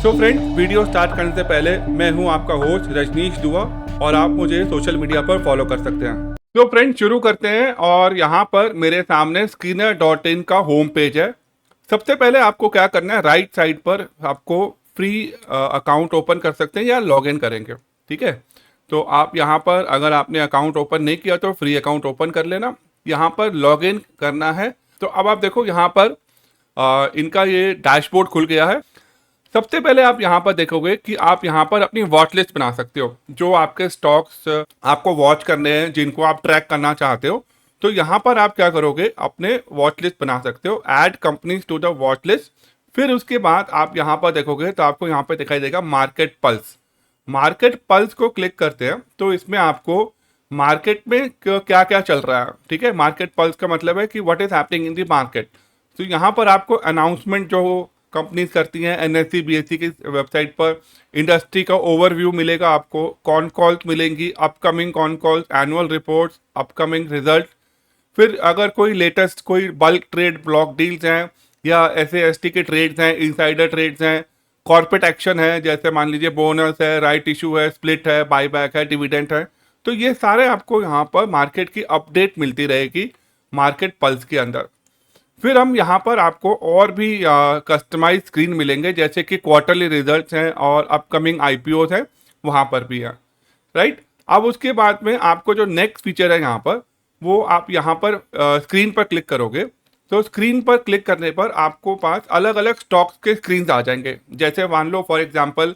तो friends, video start करने से पहले मैं हूं आपका होस्ट रजनीश दुआ और आप मुझे सोशल मीडिया पर फॉलो कर सकते हैं। तो फ्रेंड्स, शुरू करते हैं। और यहां पर मेरे सामने स्कीनर.इन का होम पेज है। सबसे पहले आपको क्या करना है, राइट साइड पर आपको फ्री अकाउंट ओपन कर सकते हैं या लॉग इन करेंगे। ठीक है, तो आप यहाँ पर अगर आपने अकाउंट ओपन नहीं किया तो फ्री अकाउंट ओपन कर लेना। यहाँ पर लॉग इन करना है। तो अब आप देखो यहाँ पर इनका ये डैशबोर्ड खुल गया है। सबसे पहले आप यहाँ पर देखोगे कि आप यहाँ पर अपनी वॉच लिस्ट बना सकते हो, जो आपके स्टॉक्स आपको वॉच करने हैं, जिनको आप ट्रैक करना चाहते हो। तो यहाँ पर आप क्या करोगे, अपने वॉच लिस्ट बना सकते हो, add companies to the watch list. फिर उसके बाद आप यहाँ पर देखोगे तो आपको यहाँ पर दिखाई देगा मार्केट पल्स। मार्केट पल्स को क्लिक करते हैं तो इसमें आपको मार्केट में क्या क्या चल रहा है। ठीक है, मार्केट पल्स का मतलब है कि what is happening in the market. तो यहाँ पर आपको अनाउंसमेंट जो कंपनीज करती हैं एनएससी बीएससी की वेबसाइट पर, इंडस्ट्री का ओवरव्यू मिलेगा आपको, कॉन कॉल्स मिलेंगी, upcoming con calls, annual reports, upcoming result. फिर अगर कोई लेटेस्ट कोई बल्क ट्रेड ब्लॉक डील्स हैं या एसएएसटी के ट्रेड्स हैं, इनसाइडर ट्रेड्स हैं, कॉर्पोरेट एक्शन है, जैसे मान लीजिए बोनस है, राइट इशू है, स्प्लिट है, बाईबैक है, डिविडेंड है। तो ये सारे आपको यहाँ पर मार्केट की अपडेट मिलती रहेगी मार्केट पल्स के अंदर। फिर हम यहाँ पर आपको और भी कस्टमाइज स्क्रीन मिलेंगे, जैसे कि क्वार्टरली रिजल्ट्स हैं और अपकमिंग आईपीओज हैं, वहाँ पर भी है। राइट, अब उसके बाद में आपको जो नेक्स्ट फीचर है यहाँ पर, वो आप यहाँ पर स्क्रीन पर क्लिक करोगे। तो स्क्रीन पर क्लिक करने पर आपको पास अलग अलग स्टॉक्स के स्क्रीन आ जाएंगे। जैसे मान लो फॉर एग्जांपल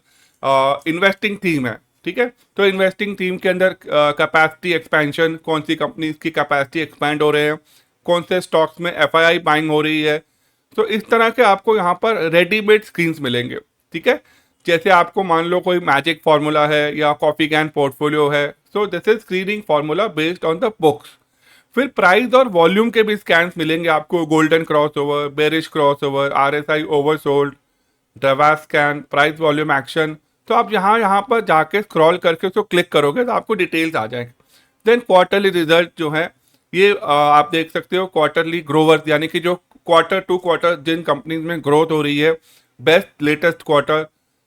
इन्वेस्टिंग थीम है। ठीक है, तो इन्वेस्टिंग थीम के अंदर कैपेसिटी एक्सपेंशन, कौन सी कंपनीज की कैपेसिटी एक्सपेंड हो रहे हैं, कौन से स्टॉक्स में एफआईआई बाइंग हो रही है। तो इस तरह के आपको यहाँ पर रेडीमेड स्क्रीन्स मिलेंगे। ठीक है, जैसे आपको मान लो कोई मैजिक फार्मूला है या कॉफी कैन पोर्टफोलियो है, so this is screening formula based on the books. फिर प्राइस और वॉल्यूम के भी स्कैन्स मिलेंगे आपको, golden crossover, bearish crossover, RSI oversold, Darvas scan, price volume action. तो आप यहाँ पर जाके स्क्रॉल करके उसको क्लिक करोगे तो आपको डिटेल्स आ जाएंगे। देन क्वार्टरली रिजल्ट जो है, ये आप देख सकते हो क्वार्टरली ग्रोवर्स, यानी कि जो क्वार्टर टू क्वार्टर जिन कंपनीज में ग्रोथ हो रही है, बेस्ट लेटेस्ट क्वार्टर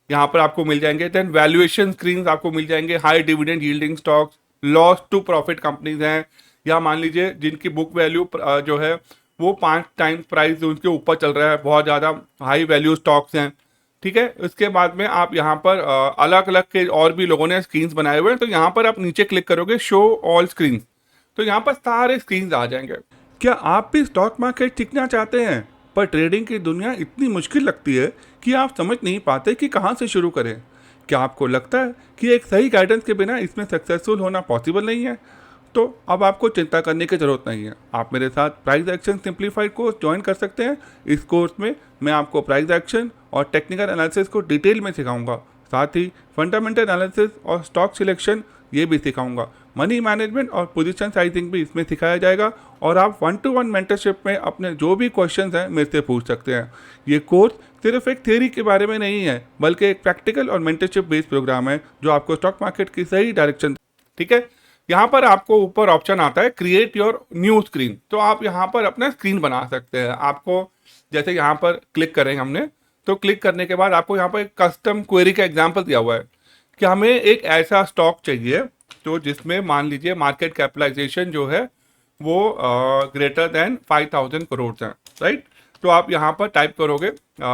यहाँ पर आपको मिल जाएंगे। देन वैल्यूएशन स्क्रीन्स आपको मिल जाएंगे, high dividend yielding stocks, loss to profit companies हैं, या मान लीजिए जिनकी बुक वैल्यू जो है वो 5 टाइम्स प्राइस उनके ऊपर चल रहा है, बहुत ज़्यादा हाई वैल्यू स्टॉक्स हैं। ठीक है, उसके बाद में आप यहाँ पर अलग अलग के और भी लोगों ने स्क्रीन्स बनाए हुए हैं। तो यहाँ पर आप नीचे क्लिक करोगे शो ऑल स्क्रीन, तो यहाँ पर सारे स्क्रीन्स आ जाएंगे। क्या आप भी स्टॉक मार्केट सीखना चाहते हैं, पर ट्रेडिंग की दुनिया इतनी मुश्किल लगती है कि आप समझ नहीं पाते कि कहाँ से शुरू करें? क्या आपको लगता है कि एक सही गाइडेंस के बिना इसमें सक्सेसफुल होना पॉसिबल नहीं है? तो अब आपको चिंता करने की ज़रूरत नहीं है। आप मेरे साथ price action simplified course join कर सकते हैं। इस कोर्स में मैं आपको प्राइस एक्शन और टेक्निकल एनालिसिस को डिटेल में सिखाऊंगा, साथ ही फंडामेंटल एनालिसिस और स्टॉक सिलेक्शन ये भी सिखाऊंगा। मनी मैनेजमेंट और पोजीशन साइजिंग भी इसमें सिखाया जाएगा और आप 1-to-1 मेंटरशिप में अपने जो भी क्वेश्चंस हैं मेरे से पूछ सकते हैं। ये कोर्स सिर्फ एक थ्योरी के बारे में नहीं है, बल्कि एक प्रैक्टिकल और मेंटरशिप बेस्ड प्रोग्राम है जो आपको स्टॉक मार्केट की सही डायरेक्शन। ठीक है, यहाँ पर आपको ऊपर ऑप्शन आता है क्रिएट योर न्यू स्क्रीन। तो आप यहाँ पर अपना स्क्रीन बना सकते हैं। आपको जैसे यहाँ पर क्लिक करेंगे हमने, तो क्लिक करने के बाद आपको यहाँ पर एक कस्टम क्वेरी का एग्जांपल दिया हुआ है कि हमें एक ऐसा स्टॉक चाहिए तो जिसमें मान लीजिए मार्केट कैपिटलाइजेशन जो है वो ग्रेटर देन 5,000 करोड़ है। राइट, तो आप यहाँ पर टाइप करोगे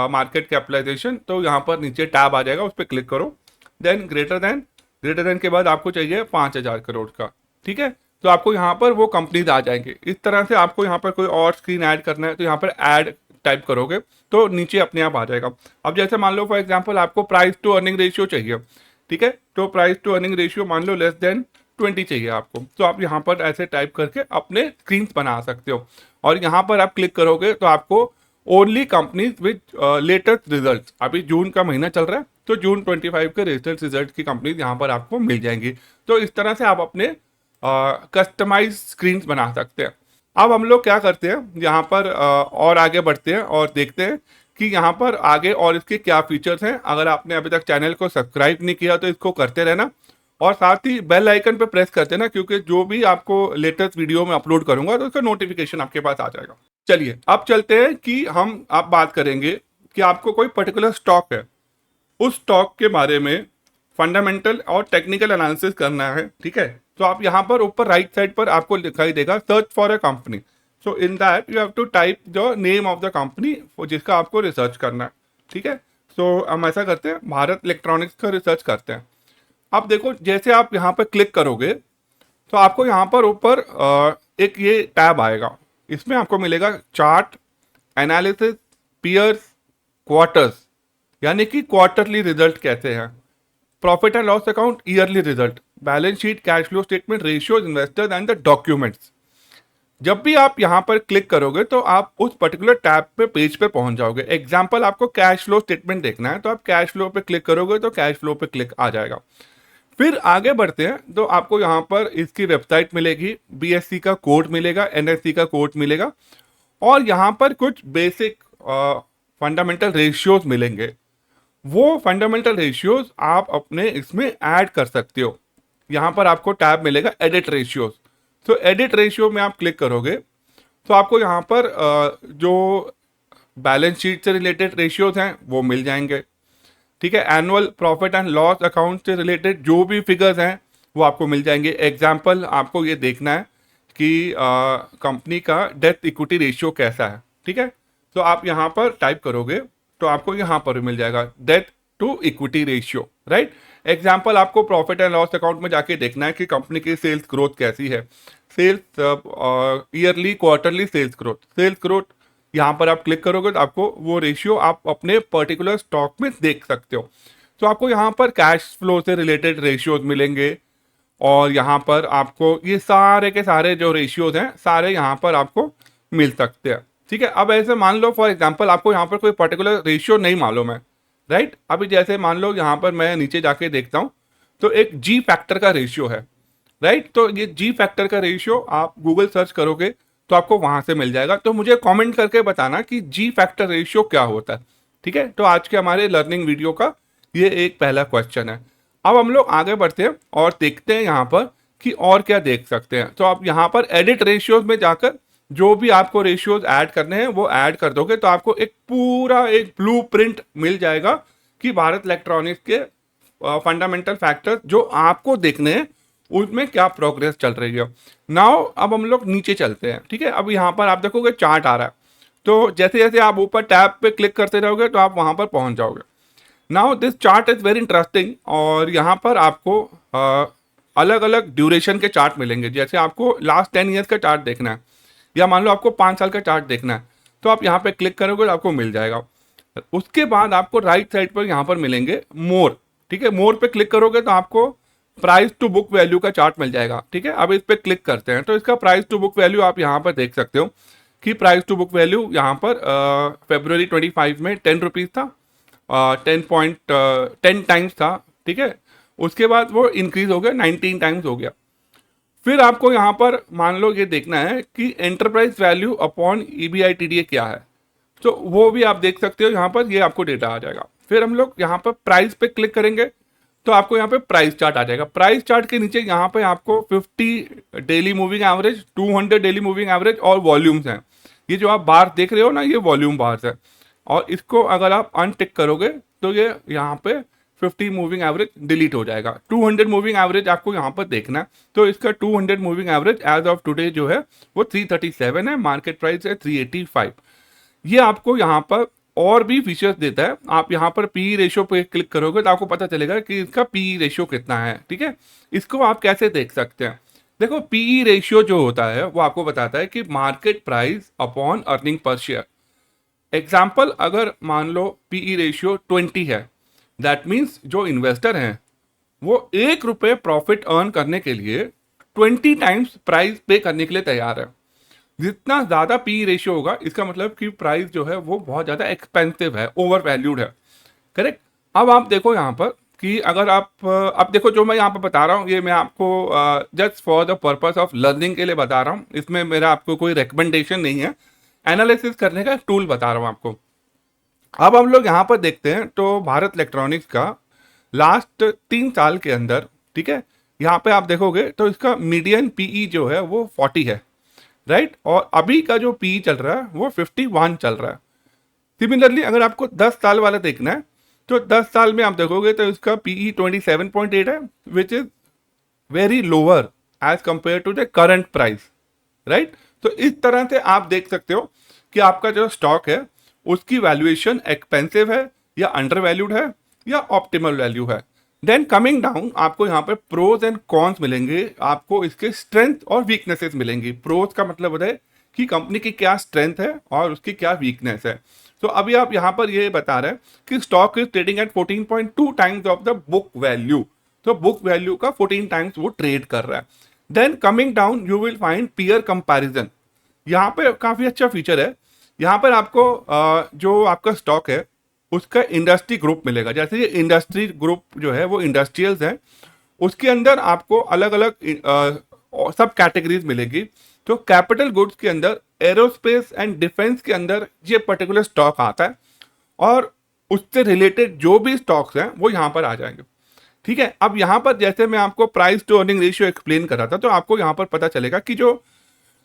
मार्केट कैपिटलाइजेशन, तो यहाँ पर नीचे टैब आ जाएगा, उस पर क्लिक करो। देन ग्रेटर देन के बाद आपको चाहिए 5,000 करोड़ का। ठीक है, तो आपको यहाँ पर वो कंपनीज आ जाएंगे। इस तरह से आपको यहाँ पर कोई और स्क्रीन ऐड करना है तो यहाँ पर ऐड टाइप करोगे तो नीचे अपने आप आ जाएगा। अब जैसे मान लो फॉर एग्जांपल आपको प्राइस टू अर्निंग रेशियो चाहिए। ठीक है, तो प्राइस टू अर्निंग रेशियो मान लो लेस देन 20 चाहिए आपको, तो आप यहाँ पर ऐसे टाइप करके अपने स्क्रीन्स बना सकते हो। और यहाँ पर आप क्लिक करोगे तो आपको only companies with latest result, अभी जून का महीना चल रहा है तो जून 25 के लेटेस्ट रिजल्ट की कंपनीज यहाँ पर आपको मिल जाएंगी। तो इस तरह से आप अपने कस्टमाइज स्क्रीन्स बना सकते हैं। अब हम लोग क्या करते हैं, यहाँ पर और आगे बढ़ते हैं और देखते हैं कि यहाँ पर आगे और इसके क्या फीचर्स हैं। अगर आपने अभी तक चैनल को सब्सक्राइब नहीं किया तो इसको करते रहना और साथ ही बेल आइकन पे प्रेस कर देना, क्योंकि जो भी आपको लेटेस्ट वीडियो में अपलोड करूंगा तो उसका नोटिफिकेशन आपके पास आ जाएगा। चलिए अब चलते हैं कि हम आप बात करेंगे कि आपको कोई पर्टिकुलर स्टॉक है उस स्टॉक के बारे में फंडामेंटल और टेक्निकल एनालिसिस करना है, ठीक है, तो आप यहाँ पर ऊपर राइट साइड पर आपको दिखाई देगा search for a company. So in that you have to type the name of the company जिसका आपको रिसर्च करना है, ठीक है। सो हम ऐसा करते हैं, भारत इलेक्ट्रॉनिक्स का रिसर्च करते हैं। अब देखो जैसे आप यहाँ पर क्लिक करोगे तो आपको यहाँ पर ऊपर एक ये टैब आएगा, इसमें आपको मिलेगा चार्ट, एनालिसिस, पीयर्स, क्वार्टर्स, यानी कि क्वार्टरली रिजल्ट कैसे हैं, profit and loss account, yearly result, balance sheet, cash flow statement, ratios, investors and the documents. जब भी आप यहाँ पर क्लिक करोगे तो आप उस पर्टिकुलर टैब पे पेज पे पहुंच जाओगे। एग्जाम्पल आपको कैश फ्लो स्टेटमेंट देखना है तो आप कैश फ्लो पे क्लिक करोगे तो कैश फ्लो पे क्लिक आ जाएगा। फिर आगे बढ़ते हैं तो आपको यहाँ पर इसकी वेबसाइट मिलेगी, बीएससी का कोड मिलेगा, एनएससी का कोड मिलेगा, और यहाँ पर कुछ बेसिक फंडामेंटल रेशियोज मिलेंगे। वो फंडामेंटल रेशियोज आप अपने इसमें ऐड कर सकते हो। यहाँ पर आपको टैब मिलेगा एडिट रेशियोज। तो एडिट रेशियो में आप क्लिक करोगे तो आपको यहाँ पर जो बैलेंस शीट से रिलेटेड रेशियोज हैं वो मिल जाएंगे, ठीक है। Annual profit and loss account से रिलेटेड जो भी फिगर्स हैं वो आपको मिल जाएंगे। एग्जाम्पल आपको ये देखना है कि कंपनी का डेट इक्विटी रेशियो कैसा है, ठीक है। तो आप यहाँ पर टाइप करोगे तो आपको यहाँ पर मिल जाएगा debt to equity ratio, right. Example आपको प्रॉफिट एंड लॉस अकाउंट में जाके देखना है कि कंपनी की सेल्स ग्रोथ कैसी है, sales yearly, quarterly sales growth यहाँ पर आप क्लिक करोगे तो आपको वो रेशियो आप अपने पर्टिकुलर स्टॉक में देख सकते हो। तो आपको यहाँ पर कैश फ्लो से रिलेटेड रेशियोज मिलेंगे और यहाँ पर आपको ये सारे के सारे जो रेशियोज हैं सारे यहाँ पर आपको मिल सकते हैं, ठीक है। अब ऐसे मान लो फॉर एग्जांपल आपको यहाँ पर कोई पर्टिकुलर रेशियो नहीं मालूम है, राइट। अभी जैसे मान लो यहाँ पर मैं नीचे जाके देखता हूँ तो एक जी फैक्टर का रेशियो है, राइट। तो ये जी फैक्टर का रेशियो आप गूगल सर्च करोगे तो आपको वहां से मिल जाएगा। तो मुझे कमेंट करके बताना कि जी फैक्टर रेशियो क्या होता है, ठीक है। तो आज के हमारे लर्निंग वीडियो का ये एक पहला क्वेश्चन है। अब हम लोग आगे बढ़ते हैं और देखते हैं यहाँ पर कि और क्या देख सकते हैं। तो आप यहाँ पर एडिट रेशियोज में जाकर जो भी आपको रेशियोज ऐड करने हैं वो ऐड कर दोगे तो आपको एक पूरा एक ब्लूप्रिंट मिल जाएगा कि भारत इलेक्ट्रॉनिक्स के फंडामेंटल फैक्टर्स जो आपको देखने हैं उसमें क्या प्रोग्रेस चल रही है। नाउ अब हम लोग नीचे चलते हैं, ठीक है। अब यहाँ पर आप देखोगे चार्ट आ रहा है, तो जैसे जैसे आप ऊपर टैब पे क्लिक करते रहोगे तो आप वहाँ पर पहुँच जाओगे। Now this chart is very interesting और यहाँ पर आपको अलग अलग ड्यूरेशन के चार्ट मिलेंगे। जैसे आपको लास्ट 10 ईयर्स का चार्ट देखना है या मान लो आपको 5 साल का चार्ट देखना है तो आप यहाँ पे क्लिक करोगे तो आपको मिल जाएगा। उसके बाद आपको राइट साइड पर यहाँ पर मिलेंगे मोर, ठीक है। मोर पे क्लिक करोगे तो आपको प्राइस टू बुक वैल्यू का चार्ट मिल जाएगा, ठीक है। अब इस पर क्लिक करते हैं तो इसका प्राइस टू बुक वैल्यू आप यहाँ पर देख सकते हो कि प्राइस टू बुक वैल्यू यहाँ पर February 25 में 10 रुपीज़ था, 10 टाइम्स था, ठीक है। उसके बाद वो इंक्रीज हो गया 19 टाइम्स हो गया। फिर आपको यहाँ पर मान लो ये देखना है कि एंटरप्राइज वैल्यू अपॉन EBITDA क्या है, तो वो भी आप देख सकते हो। यहाँ पर ये आपको डेटा आ जाएगा। फिर हम लोग यहाँ पर प्राइस पे क्लिक करेंगे तो आपको यहाँ पे प्राइस चार्ट आ जाएगा। प्राइस चार्ट के नीचे यहाँ पे आपको 50 daily moving average, 200 daily moving average और वॉल्यूम्स हैं। ये जो आप बार देख रहे हो ना, ये वॉल्यूम बार्स है और इसको अगर आप अनटिक करोगे तो ये यहाँ पे 50 मूविंग एवरेज डिलीट हो जाएगा। 200 मूविंग एवरेज आपको यहाँ पर देखना है तो इसका 200 moving average age of today जो है वो 337 है, मार्केट प्राइस है 385। ये आपको यहाँ पर और भी फीचर्स देता है। आप यहाँ पर पी रेशियो पे क्लिक करोगे तो आपको पता चलेगा कि इसका पी रेशियो कितना है, ठीक है। इसको आप कैसे देख सकते हैं, देखो पी रेशियो जो होता है वो आपको बताता है कि market price upon earning per share. Example अगर मान लो पीई रेशियो 20 है, दैट मीन्स जो इन्वेस्टर हैं वो ₹1 प्रॉफिट अर्न करने के लिए 20 टाइम्स प्राइस पे करने के लिए तैयार है। जितना ज़्यादा पी रेशियो होगा इसका मतलब कि प्राइस जो है वो बहुत ज़्यादा एक्सपेंसिव है, ओवर वैल्यूड है, करेक्ट। अब आप देखो यहाँ पर कि अगर आप अब देखो जो मैं यहाँ पर बता रहा हूँ ये मैं आपको just for the purpose of learning के लिए बता रहा हूँ। इसमें मेरा आपको कोई रिकमेंडेशन नहीं है, एनालिसिस करने का टूल बता रहा हूँ आपको। अब हम लोग यहाँ पर देखते हैं तो भारत इलेक्ट्रॉनिक्स का लास्ट 3 साल के अंदर, ठीक है, यहाँ पे आप देखोगे तो इसका मीडियन पीई जो है वो 40 है, राइट। और अभी का जो पीई चल रहा है वो 51 चल रहा है। सिमिलरली अगर आपको 10 साल वाला देखना है तो 10 साल में आप देखोगे तो इसका पीई 27.8 है, which is very lower as compare to the current price, right. तो इस तरह से आप देख सकते हो कि आपका जो स्टॉक है उसकी वैल्यूएशन एक्सपेंसिव है या अंडर वैल्यूड है या ऑप्टिमल वैल्यू है। देन कमिंग डाउन आपको यहाँ पे प्रोज एंड कॉन्स मिलेंगे, आपको इसके स्ट्रेंथ और वीकनेसेस मिलेंगी। प्रोज का मतलब होता है कि कंपनी की क्या स्ट्रेंथ है और उसकी क्या वीकनेस है। तो अभी आप यहाँ पर ये बता रहे हैं कि stock is trading at 14.2 times of the book value, तो बुक वैल्यू का 14 टाइम्स वो ट्रेड कर रहा है। Then coming down you will find peer comparison. यहाँ पे काफी अच्छा फीचर है, यहाँ पर आपको जो आपका स्टॉक है उसका इंडस्ट्री ग्रुप मिलेगा। जैसे ये इंडस्ट्री ग्रुप जो है वो इंडस्ट्रियल्स है, उसके अंदर आपको अलग अलग सब कैटेगरीज मिलेगी। तो कैपिटल गुड्स के अंदर एरोस्पेस एंड डिफेंस के अंदर ये पर्टिकुलर स्टॉक आता है और उससे रिलेटेड जो भी स्टॉक्स हैं वो यहाँ पर आ जाएंगे, ठीक है। अब यहाँ पर जैसे मैं आपको price to earning ratio explain कर रहा था, तो आपको यहाँ पर पता चलेगा कि जो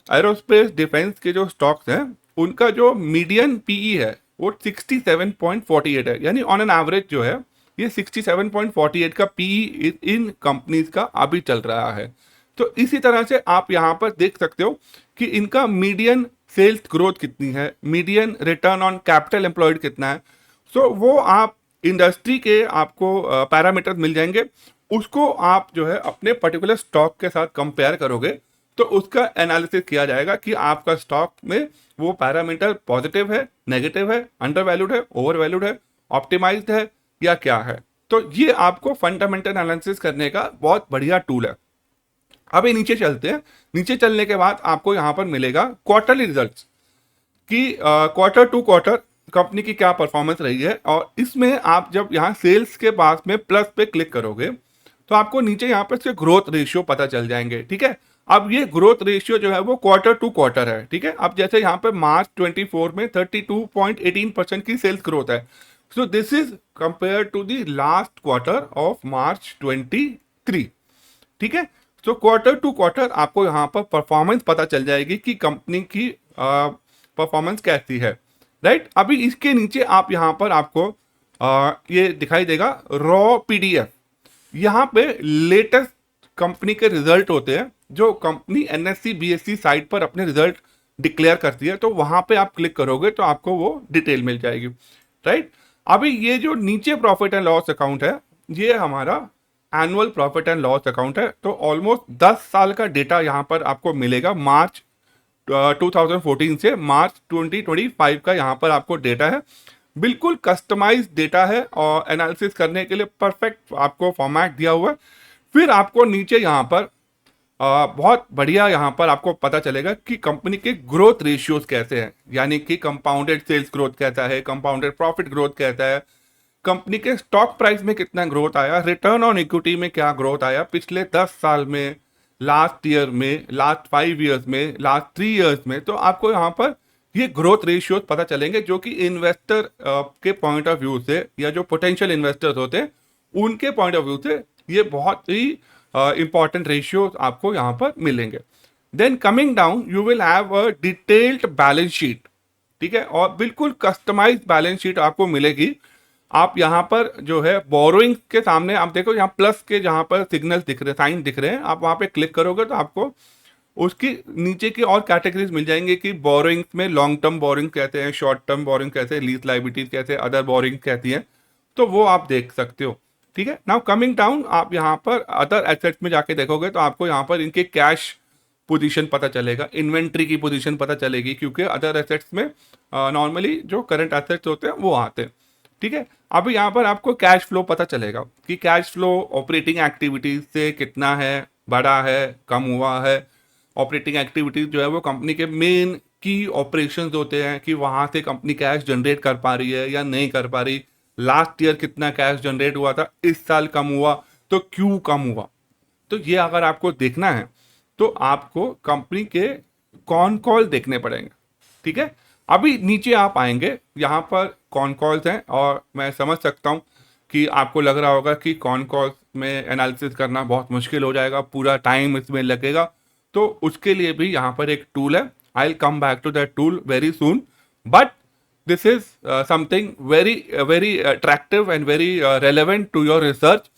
एरोस्पेस डिफेंस के जो स्टॉक्स हैं उनका जो मीडियन पीई है वो 67.48 है, यानी ऑन एन एवरेज जो है ये 67.48 का पीई इन कंपनीज का अभी चल रहा है। तो इसी तरह से आप यहाँ पर देख सकते हो कि इनका मीडियन सेल्स ग्रोथ कितनी है, median return on capital employed कितना है। सो वो आप इंडस्ट्री के आपको पैरामीटर्स मिल जाएंगे, उसको आप जो है अपने पर्टिकुलर स्टॉक के साथ कंपेयर करोगे तो उसका एनालिसिस किया जाएगा कि आपका स्टॉक में वो पैरामीटर पॉजिटिव है, नेगेटिव है, अंडर वैल्यूड है, ओवर वैल्यूड है, ऑप्टिमाइज्ड है या क्या है। तो ये आपको फंडामेंटल एनालिसिस करने का बहुत बढ़िया टूल है। अभी नीचे चलते हैं, नीचे चलने के बाद आपको यहाँ पर मिलेगा क्वार्टरली रिजल्ट्स कि क्वार्टर टू क्वार्टर कंपनी की क्या परफॉर्मेंस रही है। और इसमें आप जब यहाँ सेल्स के पास में प्लस पे क्लिक करोगे तो आपको नीचे यहाँ पर इसके ग्रोथ रेशियो पता चल जाएंगे, ठीक है। अब ये ग्रोथ रेशियो जो है वो क्वार्टर टू क्वार्टर है, ठीक है। अब जैसे यहाँ पे मार्च 24 में 32.18% की सेल्स ग्रोथ है, so this is compare to the last quarter of March 23, ठीक है। तो क्वार्टर टू क्वार्टर आपको यहाँ पर परफॉर्मेंस पता चल जाएगी कि कंपनी की परफॉर्मेंस कैसी है, राइट। अभी इसके नीचे आप यहाँ पर आपको ये दिखाई देगा रॉ पीडीएफ। यहाँ पे लेटेस्ट कंपनी के रिजल्ट होते हैं जो कंपनी एनएससी बीएससी साइट पर अपने रिजल्ट डिक्लेयर करती है, तो वहां पे आप क्लिक करोगे तो आपको वो डिटेल मिल जाएगी, राइट। अभी ये जो नीचे प्रॉफिट एंड लॉस अकाउंट है ये हमारा annual profit and loss account है। तो ऑलमोस्ट 10 साल का डेटा यहाँ पर आपको मिलेगा, मार्च 2014 से मार्च 2025 का यहाँ पर आपको डेटा है। बिल्कुल कस्टमाइज डेटा है और एनालिसिस करने के लिए परफेक्ट आपको फॉर्मेट दिया हुआ है। फिर आपको नीचे यहाँ पर बहुत बढ़िया यहाँ पर आपको पता चलेगा कि कंपनी के ग्रोथ रेशियोज कैसे हैं, यानी कि कंपाउंडेड सेल्स ग्रोथ कैसा है, कंपाउंडेड प्रॉफिट ग्रोथ कैसा है, कंपनी के स्टॉक प्राइस में कितना ग्रोथ आया, रिटर्न ऑन इक्विटी में क्या ग्रोथ आया पिछले 10 साल में, लास्ट ईयर में, लास्ट 5 ईयर्स में, लास्ट 3 ईयर्स में। तो आपको यहाँ पर ये ग्रोथ रेशियोज पता चलेंगे जो कि इन्वेस्टर के पॉइंट ऑफ व्यू से या जो पोटेंशियल इन्वेस्टर्स होते हैं उनके पॉइंट ऑफ व्यू से ये बहुत ही इंपॉर्टेंट रेशियोज आपको यहाँ पर मिलेंगे। Then coming down you will have a detailed balance sheet, ठीक है, और बिल्कुल कस्टमाइज बैलेंस शीट आपको मिलेगी। आप यहाँ पर जो है बोरोइंग के सामने आप देखो यहाँ प्लस के जहाँ पर सिग्नल दिख रहे, साइन दिख रहे हैं, आप वहाँ पे क्लिक करोगे तो आपको उसकी नीचे की और कैटेगरीज मिल जाएंगे कि बोरोइंग में लॉन्ग टर्म बोरोइंग कहते हैं, शॉर्ट टर्म बोरोइंग कहते हैं, लीज लाइबिलिटीज कहते हैं, अदर बोरोइंग कहती हैं, तो वो आप देख सकते हो, ठीक है। नाउ कमिंग डाउन आप यहाँ पर अदर एसेट्स में जाके देखोगे तो आपको यहाँ पर इनके कैश पोजीशन पता चलेगा, इन्वेंट्री की पोजीशन पता चलेगी, क्योंकि अदर एसेट्स में नॉर्मली जो करंट एसेट्स होते हैं वो आते हैं, ठीक है। अभी यहाँ पर आपको कैश फ्लो पता चलेगा कि कैश फ्लो ऑपरेटिंग एक्टिविटीज से कितना है, बढ़ा है, कम हुआ है। ऑपरेटिंग एक्टिविटीज जो है वो कंपनी के मेन की ऑपरेशंस होते हैं कि वहां से कंपनी कैश जनरेट कर पा रही है या नहीं कर पा रही, लास्ट ईयर कितना कैश जनरेट हुआ था, इस साल कम हुआ तो क्यों कम हुआ। तो ये अगर आपको देखना है तो आपको कंपनी के कॉन कॉल देखने पड़ेंगे, ठीक है। अभी नीचे आप आएंगे, यहाँ पर कॉन कॉल्स हैं और मैं समझ सकता हूँ कि आपको लग रहा होगा कि कॉन कॉल्स में एनालिसिस करना बहुत मुश्किल हो जाएगा, पूरा टाइम इसमें लगेगा। तो उसके लिए भी यहाँ पर एक टूल है, I will come back to that tool very soon. But this is something very very attractive and very relevant to your research.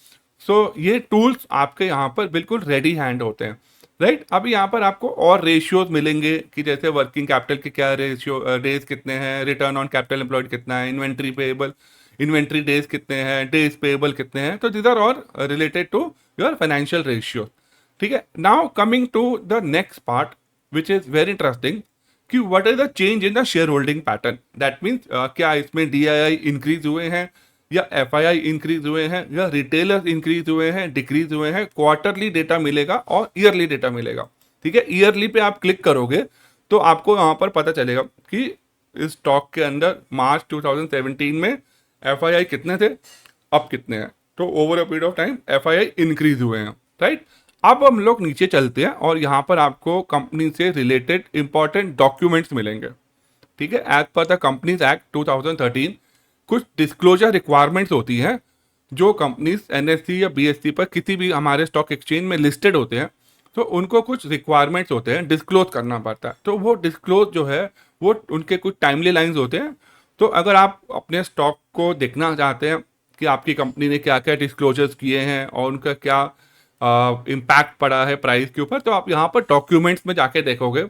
So ये टूल्स आपके यहाँ पर बिल्कुल रेडी हैंड होते हैं, राइट। अभी यहाँ पर आपको और रेशियोज मिलेंगे कि जैसे वर्किंग कैपिटल के क्या रेशियो डेज कितने हैं, रिटर्न ऑन कैपिटल एम्प्लॉयड कितना है, इन्वेंट्री पेएबल इन्वेंट्री डेज कितने हैं, डेज पेएबल कितने हैं। तो these are all related to your financial ratio, ठीक है। Now coming to the next part which is very interesting कि what is the change in the shareholding pattern. That means क्या इसमें DII increase हुए हैं या FII increase हुए हैं या रिटेलर्स इंक्रीज हुए हैं, डिक्रीज हुए हैं। क्वार्टरली डेटा मिलेगा और ईयरली डेटा मिलेगा, ठीक है। ईयरली पे आप क्लिक करोगे तो आपको यहाँ पर पता चलेगा कि इस स्टॉक के अंदर मार्च 2017 में एफआईआई कितने थे, अब कितने हैं। तो over a period of time FII increase हुए हैं, राइट। अब हम लोग नीचे चलते हैं और यहाँ पर आपको कंपनी से रिलेटेड इंपॉर्टेंट डॉक्यूमेंट्स मिलेंगे, ठीक है। As per the companies act 2013 कुछ डिस्क्लोजर रिक्वायरमेंट्स होती हैं जो कंपनीज एनएससी या बीएससी पर किसी भी हमारे स्टॉक एक्सचेंज में लिस्टेड होते हैं, तो उनको कुछ रिक्वायरमेंट्स होते हैं, डिस्क्लोज करना पड़ता है। तो वो डिस्क्लोज जो है वो उनके कुछ टाइमली लाइंस होते हैं। तो अगर आप अपने स्टॉक को देखना चाहते हैं कि आपकी कंपनी ने क्या क्या डिस्क्लोजर्स किए हैं और उनका क्या इम्पैक्ट पड़ा है प्राइस के ऊपर, तो आप यहाँ पर डॉक्यूमेंट्स में जाके देखोगे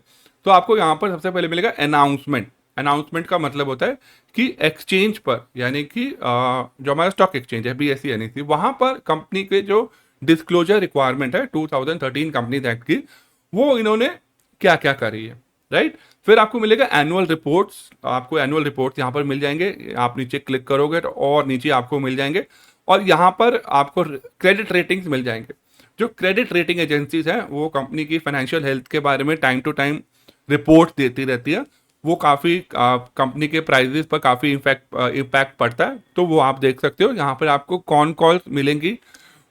तो आपको यहाँ पर सबसे पहले मिलेगा अनाउंसमेंट। अनाउंसमेंट का मतलब होता है कि एक्सचेंज पर, यानी कि जो हमारा स्टॉक एक्सचेंज है बीएससी एनएससी, वहाँ पर कंपनी के जो डिस्क्लोजर रिक्वायरमेंट है 2013 कंपनीज एक्ट की, वो इन्होंने क्या क्या करी है, राइट। फिर आपको मिलेगा एनुअल रिपोर्ट्स। आपको एनुअल रिपोर्ट्स यहाँ पर मिल जाएंगे, आप नीचे क्लिक करोगे तो और नीचे आपको मिल जाएंगे और यहाँ पर आपको क्रेडिट रेटिंग्स मिल जाएंगे। जो क्रेडिट रेटिंग एजेंसीज हैं वो कंपनी की फाइनेंशियल हेल्थ के बारे में टाइम टू टाइम रिपोर्ट देती रहती है। वो काफ़ी कंपनी के प्राइजेस पर काफ़ी इम्पैक्ट पड़ता है, तो वो आप देख सकते हो। यहाँ पर आपको कौन कॉल्स मिलेंगी,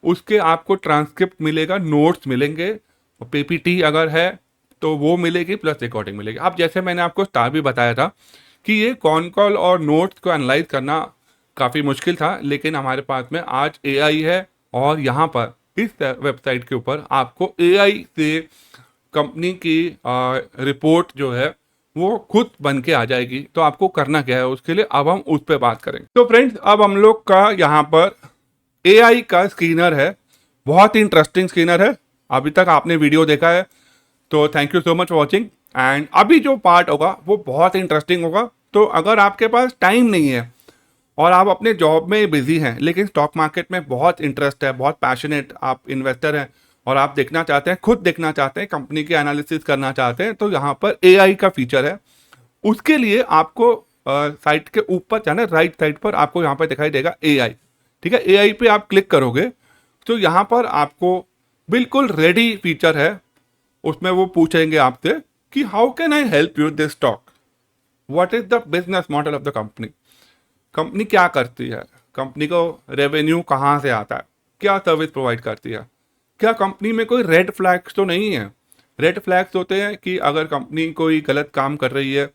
उसके आपको ट्रांसक्रिप्ट मिलेगा, नोट्स मिलेंगे, पीपीटी अगर है तो वो मिलेगी, प्लस रिकॉर्डिंग मिलेगी। अब जैसे मैंने आपको स्टार भी बताया था कि ये कॉन कॉल और नोट्स को एनालाइज करना काफ़ी मुश्किल था, लेकिन हमारे पास में आज एआई है और यहाँ पर इस वेबसाइट के ऊपर आपको एआई से कंपनी की रिपोर्ट जो है वो खुद बन के आ जाएगी। तो आपको करना क्या है उसके लिए, अब हम उस पर बात करेंगे। तो फ्रेंड्स, अब हम लोग का यहाँ पर एआई का स्क्रीनर है, बहुत ही इंटरेस्टिंग स्क्रीनर है। अभी तक आपने वीडियो देखा है तो thank you so much for watching. And अभी जो पार्ट होगा वो बहुत ही इंटरेस्टिंग होगा। तो अगर आपके पास टाइम नहीं है और आप अपने जॉब में बिजी हैं लेकिन स्टॉक मार्केट में बहुत इंटरेस्ट है, बहुत पैशनेट आप इन्वेस्टर हैं और आप देखना चाहते हैं, खुद देखना चाहते हैं, कंपनी की एनालिसिस करना चाहते हैं, तो यहाँ पर एआई का फीचर है। उसके लिए आपको साइट के ऊपर जाना, राइट साइड पर आपको यहाँ पर दिखाई देगा एआई, ठीक है। एआई पे आप क्लिक करोगे तो यहाँ पर आपको बिल्कुल रेडी फीचर है। उसमें वो पूछेंगे आपसे कि how can I help you this stock, what is the business model of the company. Company क्या करती है, कंपनी को रेवेन्यू कहाँ से आता है, क्या सर्विस प्रोवाइड करती है, क्या कंपनी में कोई रेड फ्लैग्स तो नहीं है। रेड फ्लैग्स होते हैं कि अगर कंपनी कोई गलत काम कर रही है,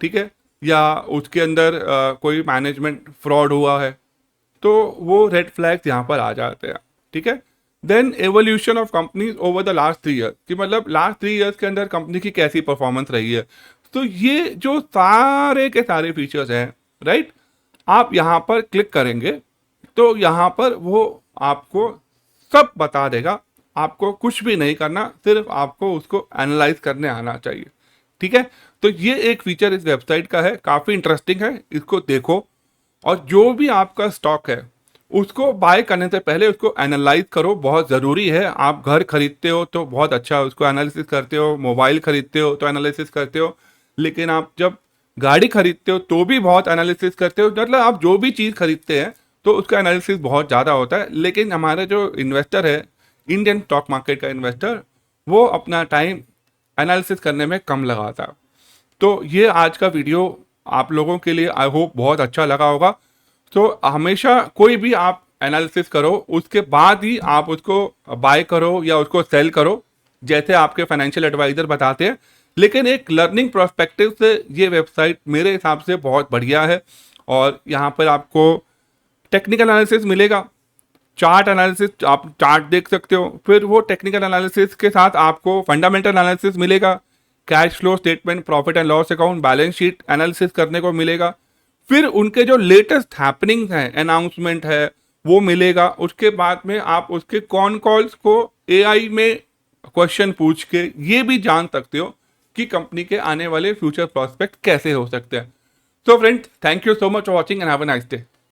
ठीक है, या उसके अंदर कोई मैनेजमेंट फ्रॉड हुआ है, तो वो रेड फ्लैग्स यहाँ पर आ जाते हैं, ठीक है। Then evolution of companies over the last 3 years, कि मतलब लास्ट 3 ईयर्स के अंदर कंपनी की कैसी परफॉर्मेंस रही है। तो ये जो सारे के सारे फीचर्स हैं, राइट, आप यहाँ पर क्लिक करेंगे तो यहाँ पर वो आपको सब बता देगा। आपको कुछ भी नहीं करना, सिर्फ आपको उसको एनालाइज करने आना चाहिए, ठीक है। तो ये एक फीचर इस वेबसाइट का है, काफ़ी इंटरेस्टिंग है, इसको देखो। और जो भी आपका स्टॉक है उसको बाय करने से पहले उसको एनालाइज करो, बहुत ज़रूरी है। आप घर खरीदते हो तो बहुत अच्छा उसको एनालिसिस करते हो, मोबाइल खरीदते हो तो एनालिसिस करते हो, लेकिन आप जब गाड़ी खरीदते हो तो भी बहुत एनालिसिस करते हो। मतलब आप जो भी चीज़ खरीदते हैं तो उसका एनालिसिस बहुत ज़्यादा होता है। लेकिन हमारा जो इन्वेस्टर है, इंडियन स्टॉक मार्केट का इन्वेस्टर, वो अपना टाइम एनालिसिस करने में कम लगाता है। तो ये आज का वीडियो आप लोगों के लिए आई होप बहुत अच्छा लगा होगा। तो हमेशा कोई भी आप एनालिसिस करो, उसके बाद ही आप उसको बाय करो या उसको सेल करो, जैसे आपके फाइनेंशियल एडवाइजर बताते हैं। लेकिन एक लर्निंग प्रोस्पेक्टिव से ये वेबसाइट मेरे हिसाब से बहुत बढ़िया है। और यहाँ पर आपको टेक्निकल एनालिसिस मिलेगा, चार्ट एनालिसिस, आप चार्ट देख सकते हो। फिर वो टेक्निकल एनालिसिस के साथ आपको फंडामेंटल एनालिसिस मिलेगा, cash flow statement, profit and loss account, balance sheet analysis करने को मिलेगा। फिर उनके जो लेटेस्ट हैपनिंग्स हैं, अनाउंसमेंट है, वो मिलेगा। उसके बाद में आप उसके कॉन कॉल्स को एआई में क्वेश्चन पूछ के ये भी जान सकते हो कि कंपनी के आने वाले फ्यूचर प्रोस्पेक्ट कैसे हो सकते हैं। So friends, thank you so much for watching and have a nice day.